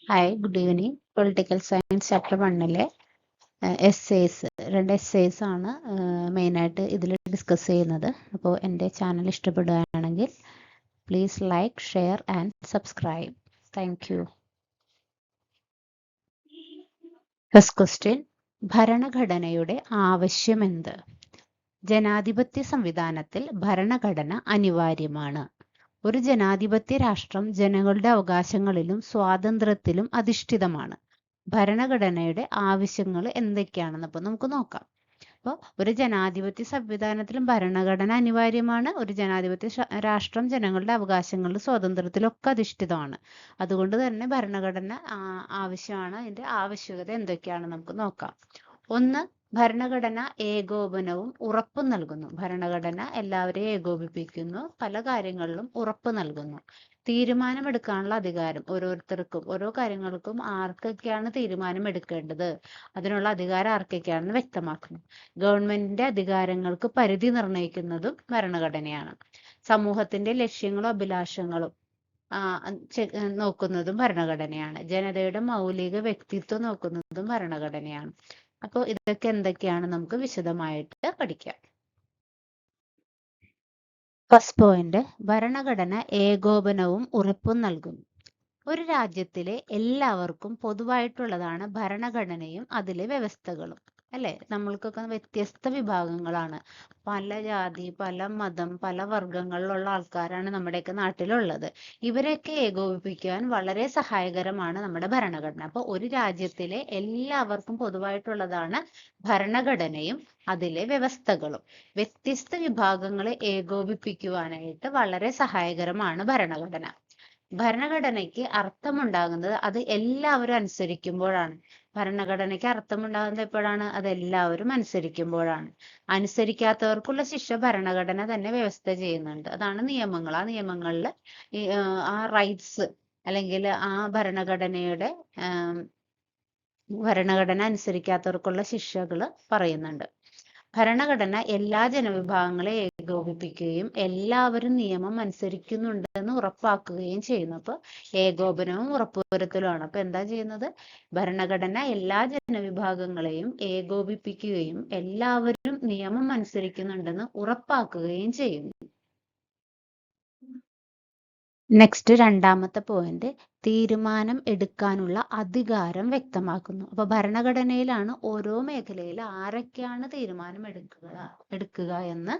Hi, good evening. Political science chapter 1-ലെ essays, 2 essays ആണ് മെയിനായിട്ട് ഇതിൽ ഡിസ്കസ് ചെയ്യുന്നത്. അപ്പോൾ എൻ്റെ ചാനൽ ഇഷ്ടപ്പെടുകയാണെങ്കിൽ please like, share and subscribe. Thank you. First question, ഭരണഘടനയുടെ ആവശ്യമെന്ത്? ജനാധിപത്യ സംവിധാനത്തിൽ ഭരണഘടന അനിവാര്യമാണ്. ഒരു ജനാധിപത്യ രാഷ്ട്രം ജനങ്ങളുടെ അവകാശങ്ങളിലും സ്വാതന്ത്ര്യത്തിലും അധിഷ്ഠിതമാണ്. ഭരണഘടനയുടെ ആവശ്യങ്ങൾ എന്തൊക്കെയാണെന്ന് അപ്പോൾ നമുക്ക് നോക്കാം. അപ്പോൾ ഒരു ജനാധിപത്യ സംവിധാനത്തിലും ഭരണഘടന അനിവാര്യമാണ്. ഒരു ജനാധിപത്യ രാഷ്ട്രം ജനങ്ങളുടെ അവകാശങ്ങളിലും സ്വാതന്ത്ര്യത്തിലൊക്കെ അധിഷ്ഠിതമാണ്. അതുകൊണ്ട് തന്നെ ഭരണഘടന ആവശ്യമാണ്. അതിൻ്റെ ആവശ്യകത എന്തൊക്കെയാണെന്ന് നമുക്ക് നോക്കാം. ഒന്ന്, ഭരണഘടന ഏകോപനവും ഉറപ്പും നൽകുന്നു. ഭരണഘടന എല്ലാവരെയും ഏകോപിപ്പിക്കുന്നു, പല കാര്യങ്ങളിലും ഉറപ്പ് നൽകുന്നു. തീരുമാനമെടുക്കാനുള്ള അധികാരം ഓരോരുത്തർക്കും, ഓരോ കാര്യങ്ങൾക്കും ആർക്കൊക്കെയാണ് തീരുമാനം എടുക്കേണ്ടത്, അതിനുള്ള അധികാരം ആർക്കൊക്കെയാണെന്ന് വ്യക്തമാക്കുന്നു. ഗവൺമെന്റിന്റെ അധികാരങ്ങൾക്ക് പരിധി നിർണ്ണയിക്കുന്നതും ഭരണഘടനയാണ്. സമൂഹത്തിന്റെ ലക്ഷ്യങ്ങളും അഭിലാഷങ്ങളും നോക്കുന്നതും ഭരണഘടനയാണ്. ജനതയുടെ മൗലിക വ്യക്തിത്വം നോക്കുന്നതും ഭരണഘടനയാണ്. അപ്പോൾ ഇതൊക്കെ എന്തൊക്കെയാണ് നമുക്ക് വിശദമായിട്ട് പഠിക്കാം. ഫസ്റ്റ് പോയിന്റ്, ഭരണഘടന ഏകോപനവും ഉറപ്പും നൽകുന്നു. ഒരു രാജ്യത്തിലെ എല്ലാവർക്കും പൊതുവായിട്ടുള്ളതാണ് ഭരണഘടനയും അതിലെ വ്യവസ്ഥകളും, അല്ലെ? നമ്മൾക്കൊക്കെ വ്യത്യസ്ത വിഭാഗങ്ങളാണ്. പല ജാതി, പല മതം, പല വർഗങ്ങളിലുള്ള ആൾക്കാരാണ് നമ്മുടെയൊക്കെ നാട്ടിലുള്ളത്. ഇവരെയൊക്കെ ഏകോപിപ്പിക്കാൻ വളരെ സഹായകരമാണ് നമ്മുടെ ഭരണഘടന. അപ്പോൾ ഒരു രാജ്യത്തിലെ എല്ലാവർക്കും പൊതുവായിട്ടുള്ളതാണ് ഭരണഘടനയും അതിലെ വ്യവസ്ഥകളും. വ്യത്യസ്ത വിഭാഗങ്ങളെ ഏകോപിപ്പിക്കുവാനായിട്ട് വളരെ സഹായകരമാണ് ഭരണഘടന. ഭരണഘടനയ്ക്ക് അർത്ഥമുണ്ടാകുന്നത് അത് എല്ലാവരും അനുസരിക്കുമ്പോഴാണ്. ഭരണഘടനയ്ക്ക് അർത്ഥമുണ്ടാകുന്നത് എപ്പോഴാണ്? അത് എല്ലാവരും അനുസരിക്കുമ്പോഴാണ്. അനുസരിക്കാത്തവർക്കുള്ള ശിക്ഷ ഭരണഘടന തന്നെ വ്യവസ്ഥ ചെയ്യുന്നുണ്ട്. അതാണ് നിയമങ്ങൾ. ആ നിയമങ്ങളിൽ ആ റൈറ്റ്സ് അല്ലെങ്കിൽ ആ ഭരണഘടന അനുസരിക്കാത്തവർക്കുള്ള ശിക്ഷകൾ പറയുന്നുണ്ട്. ഭരണഘടന എല്ലാ ജനവിഭാഗങ്ങളെ ഏകോപിപ്പിക്കുകയും എല്ലാവരും നിയമം അനുസരിക്കുന്നുണ്ടെന്ന് ഉറപ്പാക്കുകയും ചെയ്യുന്നു. അപ്പോൾ ഏകോപനവും ഉറപ്പുവരുത്തലുമാണ്. അപ്പൊ എന്താ ചെയ്യുന്നത്? ഭരണഘടന എല്ലാ ജനവിഭാഗങ്ങളെയും ഏകോപിപ്പിക്കുകയും എല്ലാവരും നിയമം അനുസരിക്കുന്നുണ്ടെന്ന് ഉറപ്പാക്കുകയും ചെയ്യുന്നു. നെക്സ്റ്റ്, രണ്ടാമത്തെ പോയിന്റ്, തീരുമാനം എടുക്കാനുള്ള അധികാരം വ്യക്തമാക്കുന്നു. അപ്പൊ ഭരണഘടനയിലാണ് ഓരോ മേഖലയിൽ ആരൊക്കെയാണ് തീരുമാനം എടുക്കുക എന്ന്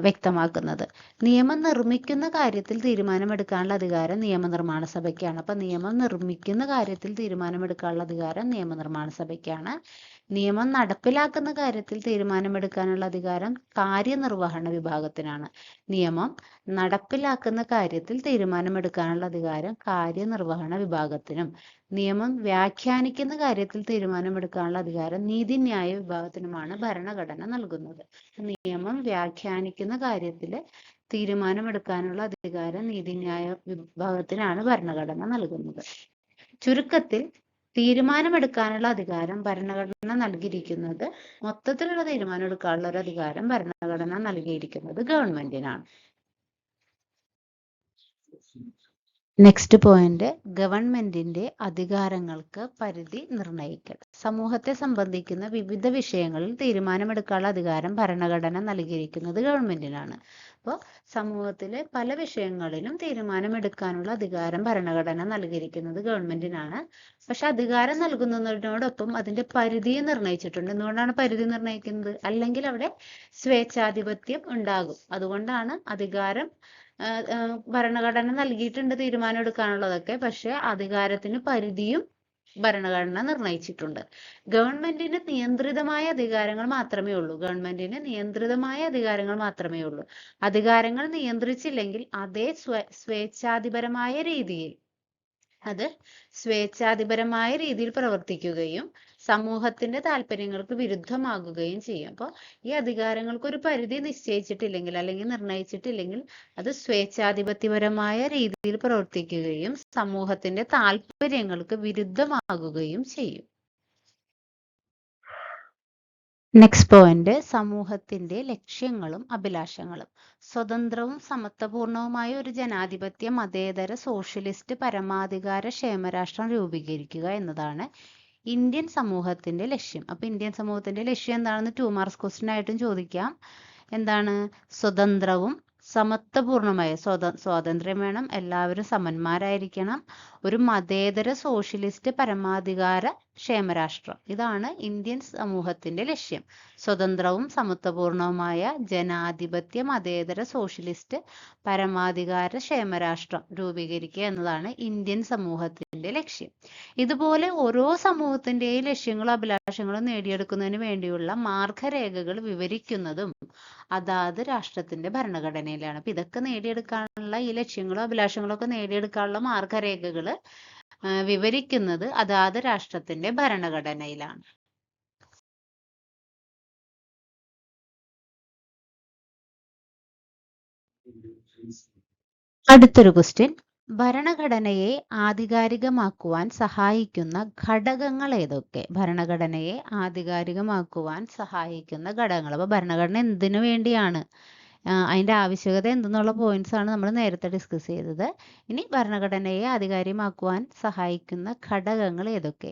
വ്യക്തമാക്കുന്നത്. നിയമം നിർമ്മിക്കുന്ന കാര്യത്തിൽ തീരുമാനമെടുക്കാനുള്ള അധികാരം നിയമനിർമ്മാണ സഭയ്ക്കാണ്. അപ്പൊ നിയമം നിർമ്മിക്കുന്ന കാര്യത്തിൽ തീരുമാനമെടുക്കാനുള്ള അധികാരം നിയമനിർമ്മാണ സഭയ്ക്കാണ്. നിയമം നടപ്പിലാക്കുന്ന കാര്യത്തിൽ തീരുമാനമെടുക്കാനുള്ള അധികാരം കാര്യനിർവഹണ വിഭാഗത്തിനാണ്. നിയമം നടപ്പിലാക്കുന്ന കാര്യത്തിൽ തീരുമാനമെടുക്കാനുള്ള അധികാരം കാര്യനിർവഹണ വിഭാഗത്തിനും, നിയമം വ്യാഖ്യാനിക്കുന്ന കാര്യത്തിൽ തീരുമാനമെടുക്കാനുള്ള അധികാരം നീതിന്യായ വിഭാഗത്തിനുമാണ് ഭരണഘടന നൽകുന്നത്. നിയമം വ്യാഖ്യാനിക്കുന്ന കാര്യത്തിൽ തീരുമാനമെടുക്കാനുള്ള അധികാരം നീതിന്യായ വിഭാഗത്തിനാണ് ഭരണഘടന നൽകുന്നത്. ചുരുക്കത്തിൽ, തീരുമാനമെടുക്കാനുള്ള അധികാരം ഭരണഘടന നൽകിയിരിക്കുന്നത്, മൊത്തത്തിലുള്ള തീരുമാനം എടുക്കാനുള്ള ഒരു അധികാരം ഭരണഘടന നൽകിയിരിക്കുന്നത് ഗവൺമെന്റിനാണ്. നെക്സ്റ്റ് പോയിന്റ്, ഗവൺമെന്റിന്റെ അധികാരങ്ങൾക്ക് പരിധി നിർണ്ണയിക്കൽ. സമൂഹത്തെ സംബന്ധിക്കുന്ന വിവിധ വിഷയങ്ങളിൽ തീരുമാനമെടുക്കാനുള്ള അധികാരം ഭരണഘടന നൽകിയിരിക്കുന്നത് ഗവൺമെന്റിനാണ്. അപ്പോൾ സമൂഹത്തിലെ പല വിഷയങ്ങളിലും തീരുമാനമെടുക്കാനുള്ള അധികാരം ഭരണഘടന നൽകിയിരിക്കുന്നത് ഗവൺമെന്റിനാണ്. പക്ഷെ അധികാരം നൽകുന്നതിനോടൊപ്പം അതിന്റെ പരിധി നിർണ്ണയിച്ചിട്ടുണ്ട്. എന്തുകൊണ്ടാണ് പരിധി നിർണ്ണയിക്കുന്നത്? അല്ലെങ്കിൽ അവിടെ സ്വേച്ഛാധിപത്യം ഉണ്ടാകും. അതുകൊണ്ടാണ് അധികാരം ഭരണഘടന നൽകിയിട്ടുണ്ട് തീരുമാനം എടുക്കാനുള്ളതൊക്കെ, പക്ഷെ അധികാരത്തിന് പരിധിയും ഭരണഘടന നിർണയിച്ചിട്ടുണ്ട്. ഗവൺമെന്റിന് നിയന്ത്രിതമായ അധികാരങ്ങൾ മാത്രമേ ഉള്ളൂ. അധികാരങ്ങൾ നിയന്ത്രിച്ചില്ലെങ്കിൽ അതേ സ്വേച്ഛാധിപരമായ രീതിയിൽ പ്രവർത്തിക്കുകയും സമൂഹത്തിന്റെ താല്പര്യങ്ങൾക്ക് വിരുദ്ധമാകുകയും ചെയ്യും. അപ്പോൾ ഈ അധികാരങ്ങൾക്ക് ഒരു പരിധി നിശ്ചയിച്ചിട്ടില്ലെങ്കിൽ അല്ലെങ്കിൽ നിർണയിച്ചിട്ടില്ലെങ്കിൽ അത് സ്വേച്ഛാധിപത്യപരമായ രീതിയിൽ പ്രവർത്തിക്കുകയും സമൂഹത്തിന്റെ താല്പര്യങ്ങൾക്ക് വിരുദ്ധമാകുകയും ചെയ്യും. നെക്സ്റ്റ് പോയിന്റ്, സമൂഹത്തിന്റെ ലക്ഷ്യങ്ങളും അഭിലാഷങ്ങളും. സ്വതന്ത്രവും സമത്വപൂർണവുമായ ഒരു ജനാധിപത്യ മതേതര സോഷ്യലിസ്റ്റ് പരമാധികാര ക്ഷേമരാഷ്ട്രം രൂപീകരിക്കുക എന്നതാണ് ഇന്ത്യൻ സമൂഹത്തിന്റെ ലക്ഷ്യം. അപ്പൊ ഇന്ത്യൻ സമൂഹത്തിന്റെ ലക്ഷ്യം എന്താണെന്ന് 2 മാർക്സ് ക്വസ്റ്റ്യൻ ആയിട്ടും ചോദിക്കാം. എന്താണ്? സ്വതന്ത്രവും സമത്വപൂർണമായ സ്വാതന്ത്ര്യം വേണം, എല്ലാവരും സമന്മാരായിരിക്കണം, ഒരു മതേതര സോഷ്യലിസ്റ്റ് പരമാധികാര ക്ഷേമരാഷ്ട്രം. ഇതാണ് ഇന്ത്യൻ സമൂഹത്തിന്റെ ലക്ഷ്യം. സ്വതന്ത്രവും സമത്വപൂർണവുമായ ജനാധിപത്യ മതേതര സോഷ്യലിസ്റ്റ് പരമാധികാര ക്ഷേമരാഷ്ട്രം രൂപീകരിക്കുക എന്നതാണ് ഇന്ത്യൻ സമൂഹത്തിന്റെ ലക്ഷ്യം. ഇതുപോലെ ഓരോ സമൂഹത്തിന്റെയും ലക്ഷ്യങ്ങളും അഭിലാഷങ്ങളും നേടിയെടുക്കുന്നതിന് വേണ്ടിയുള്ള മാർഗരേഖകൾ വിവരിക്കുന്നതും അതാത് രാഷ്ട്രത്തിന്റെ ഭരണഘടനയിലാണ്. അപ്പൊ ഇതൊക്കെ നേടിയെടുക്കാനുള്ള, ഈ ലക്ഷ്യങ്ങളും അഭിലാഷങ്ങളും ഒക്കെ നേടിയെടുക്കാനുള്ള മാർഗരേഖകൾ വിവരിക്കുന്നത് അതാത് രാഷ്ട്രത്തിന്റെ ഭരണഘടനയിലാണ്. അടുത്തൊരു ക്വസ്റ്റ്യൻ, ഭരണഘടനയെ ആധികാരികമാക്കുവാൻ സഹായിക്കുന്ന ഘടകങ്ങൾ ഏതൊക്കെ? ഭരണഘടനയെ ആധികാരികമാക്കുവാൻ സഹായിക്കുന്ന ഘടകങ്ങൾ. അപ്പൊ ഭരണഘടന എന്തിനു വേണ്ടിയാണ്, അതിന്റെ ആവശ്യകത എന്തെന്നുള്ള പോയിന്റ്സ് ആണ് നമ്മൾ നേരത്തെ ഡിസ്കസ് ചെയ്തത്. ഇനി ഭരണഘടനയെ ആധികാരികമാക്കുവാൻ സഹായിക്കുന്ന ഘടകങ്ങൾ ഏതൊക്കെ?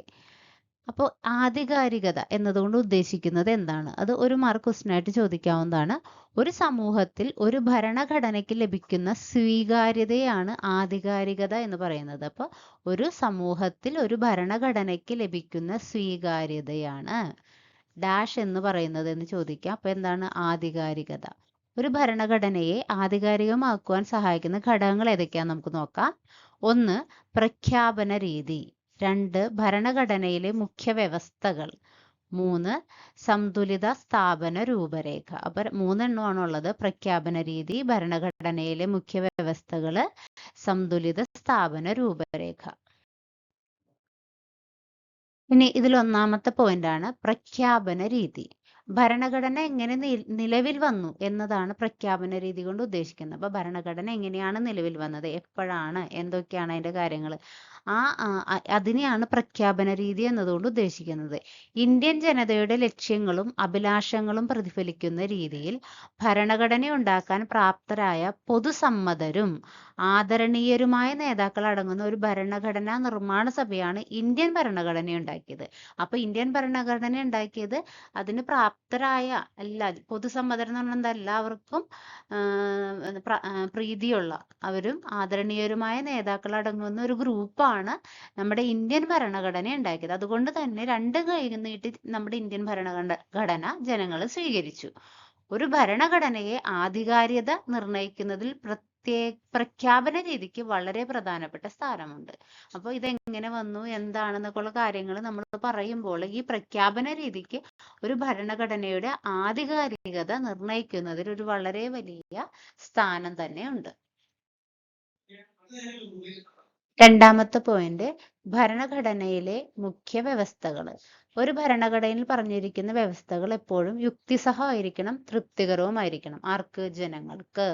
അപ്പോൾ ആധികാരികത എന്നതുകൊണ്ട് ഉദ്ദേശിക്കുന്നത് എന്താണ്? അത് 1 മാർക്ക് ക്വസ്റ്റ്യൻ ആയിട്ട് ചോദിക്കാവുന്നതാണ്. ഒരു സമൂഹത്തിൽ ഒരു ഭരണഘടനയ്ക്ക് ലഭിക്കുന്ന സ്വീകാര്യതയാണ് ആധികാരികത എന്ന് പറയുന്നത്. അപ്പോൾ ഒരു സമൂഹത്തിൽ ഒരു ഭരണഘടനയ്ക്ക് ലഭിക്കുന്ന സ്വീകാര്യതയാണ് ഡാഷ് എന്ന് പറയുന്നത് എന്ന് ചോദിക്കാം. അപ്പൊ എന്താണ് ആധികാരികത? ഒരു ഭരണഘടനയെ ആധികാരികമാക്കുവാൻ സഹായിക്കുന്ന ഘടകങ്ങൾ ഏതൊക്കെയാണെന്ന് നമുക്ക് നോക്കാം. 1, പ്രഖ്യാപന രീതി. 2, ഭരണഘടനയിലെ മുഖ്യ വ്യവസ്ഥകൾ. 3, സന്തുലിത സ്ഥാപന രൂപരേഖ. അപ്പൊ 3 എണ്ണമാണുള്ളത്: പ്രഖ്യാപന രീതി, ഭരണഘടനയിലെ മുഖ്യ വ്യവസ്ഥകള്, സന്തുലിത സ്ഥാപന രൂപരേഖ. ഇനി ഇതിൽ ഒന്നാമത്തെ പോയിന്റ് ആണ് പ്രഖ്യാപന രീതി. ഭരണഘടന എങ്ങനെ നിലവിൽ വന്നു എന്നതാണ് പ്രഖ്യാപന രീതി കൊണ്ട് ഉദ്ദേശിക്കുന്നത്. അപ്പൊ ഭരണഘടന എങ്ങനെയാണ് നിലവിൽ വന്നത്, എപ്പോഴാണ്, എന്തൊക്കെയാണ് അതിന്റെ കാര്യങ്ങൾ, അതിനെയാണ് പ്രഖ്യാപന രീതി എന്നതുകൊണ്ട് ഉദ്ദേശിക്കുന്നത്. ഇന്ത്യൻ ജനതയുടെ ലക്ഷ്യങ്ങളും അഭിലാഷങ്ങളും പ്രതിഫലിക്കുന്ന രീതിയിൽ ഭരണഘടന ഉണ്ടാക്കാൻ പ്രാപ്തരായ പൊതുസമ്മതരും ആദരണീയരുമായ നേതാക്കൾ അടങ്ങുന്ന ഒരു ഭരണഘടനാ നിർമ്മാണ സഭയാണ് ഇന്ത്യൻ ഭരണഘടന ഉണ്ടാക്കിയത്. അപ്പൊ ഇന്ത്യൻ ഭരണഘടന ഉണ്ടാക്കിയത് അതിന് പ്രാപ്തരായ പൊതുസമ്മതം എന്ന് പറഞ്ഞാൽ എല്ലാവർക്കും പ്രീതിയുള്ള, അവരും ആദരണീയരുമായ നേതാക്കൾ അടങ്ങുന്ന ഒരു ഗ്രൂപ്പാണ് നമ്മുടെ ഇന്ത്യൻ ഭരണഘടന ഉണ്ടാക്കിയത്. അതുകൊണ്ട് തന്നെ 2 കൈ നീട്ടി നമ്മുടെ ഇന്ത്യൻ ഭരണഘടന ജനങ്ങൾ സ്വീകരിച്ചു. ഒരു ഭരണഘടനയെ ആധികാരികത നിർണയിക്കുന്നതിൽ പ്രഖ്യാപന രീതിക്ക് വളരെ പ്രധാനപ്പെട്ട സ്ഥാനമുണ്ട്. അപ്പോൾ ഇതെങ്ങനെ വന്നു, എന്താണെന്നൊക്കെയുള്ള കാര്യങ്ങൾ നമ്മൾ പറയുമ്പോൾ ഈ പ്രഖ്യാപന രീതിക്ക് ഒരു ഭരണഘടനയുടെ ആധികാരികത നിർണയിക്കുന്നതിൽ ഒരു വളരെ വലിയ സ്ഥാനം തന്നെ ഉണ്ട്. രണ്ടാമത്തെ പോയിന്റ്, ഭരണഘടനയിലെ മുഖ്യ വ്യവസ്ഥകൾ. ഒരു ഭരണഘടനയിൽ പറഞ്ഞിരിക്കുന്ന വ്യവസ്ഥകൾ എപ്പോഴും യുക്തിസഹമായിരിക്കണം, തൃപ്തികരവുമായിരിക്കണം. ആർക്ക്? ജനങ്ങൾക്ക്.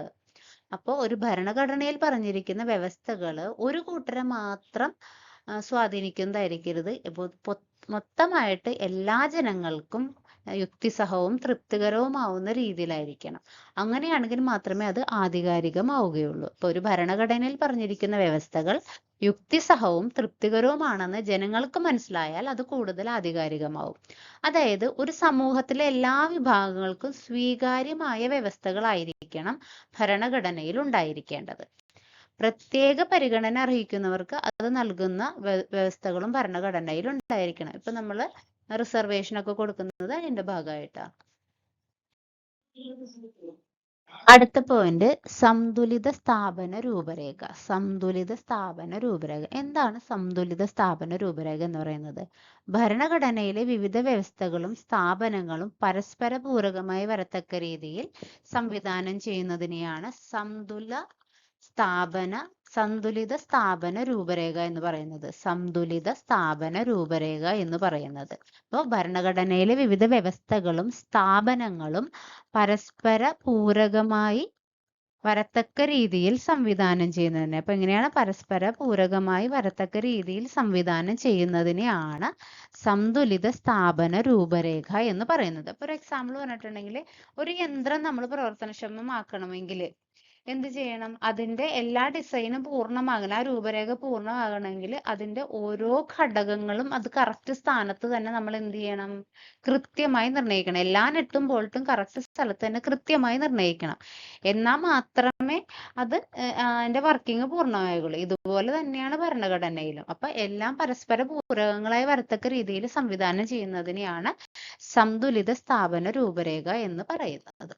അപ്പോൾ ഒരു ഭരണഘടനയിൽ പറഞ്ഞിരിക്കുന്ന വ്യവസ്ഥകൾ ഒരു കൂട്ടരെ മാത്രം സ്വാധീനിക്കുന്നതായിരിക്കരുത്. മൊത്തമായിട്ട് എല്ലാ ജനങ്ങൾക്കും യുക്തിസഹവും തൃപ്തികരവുമാവുന്ന രീതിയിലായിരിക്കണം. അങ്ങനെയാണെങ്കിൽ മാത്രമേ അത് ആധികാരികമാവുകയുള്ളൂ. ഇപ്പൊ ഒരു ഭരണഘടനയിൽ പറഞ്ഞിരിക്കുന്ന വ്യവസ്ഥകൾ യുക്തിസഹവും തൃപ്തികരവുമാണെന്ന് ജനങ്ങൾക്ക് മനസ്സിലായാൽ അത് കൂടുതൽ ആധികാരികമാവും. അതായത് ഒരു സമൂഹത്തിലെ എല്ലാ വിഭാഗങ്ങൾക്കും സ്വീകാര്യമായ വ്യവസ്ഥകളായിരിക്കണം ഭരണഘടനയിൽ ഉണ്ടായിരിക്കേണ്ടത്. പ്രത്യേക പരിഗണന അർഹിക്കുന്നവർക്ക് അത് നൽകുന്ന വ്യവസ്ഥകളും ഭരണഘടനയിൽ ഉണ്ടായിരിക്കണം. ഇപ്പൊ നമ്മൾ റിസർവേഷൻ ഒക്കെ കൊടുക്കുന്നത് അതിന്റെ ഭാഗമായിട്ടാണ്. അടുത്ത പോയിന്റ്, സന്തുലിത സ്ഥാപന രൂപരേഖ. സന്തുലിത സ്ഥാപന രൂപരേഖ എന്താണ്? സന്തുലിത സ്ഥാപന രൂപരേഖ എന്ന് പറയുന്നത് ഭരണഘടനയിലെ വിവിധ വ്യവസ്ഥകളും സ്ഥാപനങ്ങളും പരസ്പര പൂരകമായി വരത്തക്ക രീതിയിൽ സംവിധാനം ചെയ്യുന്നതിനെയാണ് സന്തുലിത സ്ഥാപന രൂപരേഖ എന്ന് പറയുന്നത്. സന്തുലിത സ്ഥാപന രൂപരേഖ എന്ന് പറയുന്നത്. അപ്പോൾ ഭരണഘടനയിലെ വിവിധ വ്യവസ്ഥകളും സ്ഥാപനങ്ങളും പരസ്പര പൂരകമായി വരത്തക്ക രീതിയിൽ സംവിധാനം ചെയ്യുന്നതിനെ. അപ്പൊ എങ്ങനെയാണ് പരസ്പര പൂരകമായി വരത്തക്ക രീതിയിൽ സംവിധാനം ചെയ്യുന്നതിനെയാണ് സന്തുലിത സ്ഥാപന രൂപരേഖ എന്ന് പറയുന്നത്. അപ്പൊ ഒരു എക്സാമ്പിൾ പറഞ്ഞിട്ടുണ്ടെങ്കിൽ ഒരു യന്ത്രം നമ്മൾ പ്രവർത്തനക്ഷമമാക്കണമെങ്കിൽ എന്ത് ചെയ്യണം? അതിന്റെ എല്ലാ ഡിസൈനും പൂർണ്ണമാകണം, ആ രൂപരേഖ പൂർണ്ണമാകണമെങ്കിൽ അതിന്റെ ഓരോ ഘടകങ്ങളും അത് കറക്റ്റ് സ്ഥാനത്ത് തന്നെ നമ്മൾ എന്ത് ചെയ്യണം? കൃത്യമായി നിർണ്ണയിക്കണം. എല്ലാ നെട്ടും ബോൾട്ടും കറക്റ്റ് സ്ഥലത്ത് തന്നെ കൃത്യമായി നിർണ്ണയിക്കണം. എന്നാൽ മാത്രമേ അത് അതിന്റെ വർക്കിംഗ് പൂർണ്ണമാകുള്ളൂ. ഇതുപോലെ തന്നെയാണ് ഭരണഘടനയിലും. അപ്പൊ എല്ലാം പരസ്പര പൂരകങ്ങളായി വരത്തക്ക രീതിയിൽ സംവിധാനം ചെയ്യുന്നതിനെയാണ് സന്തുലിത സ്ഥാപന രൂപരേഖ എന്ന് പറയുന്നത്.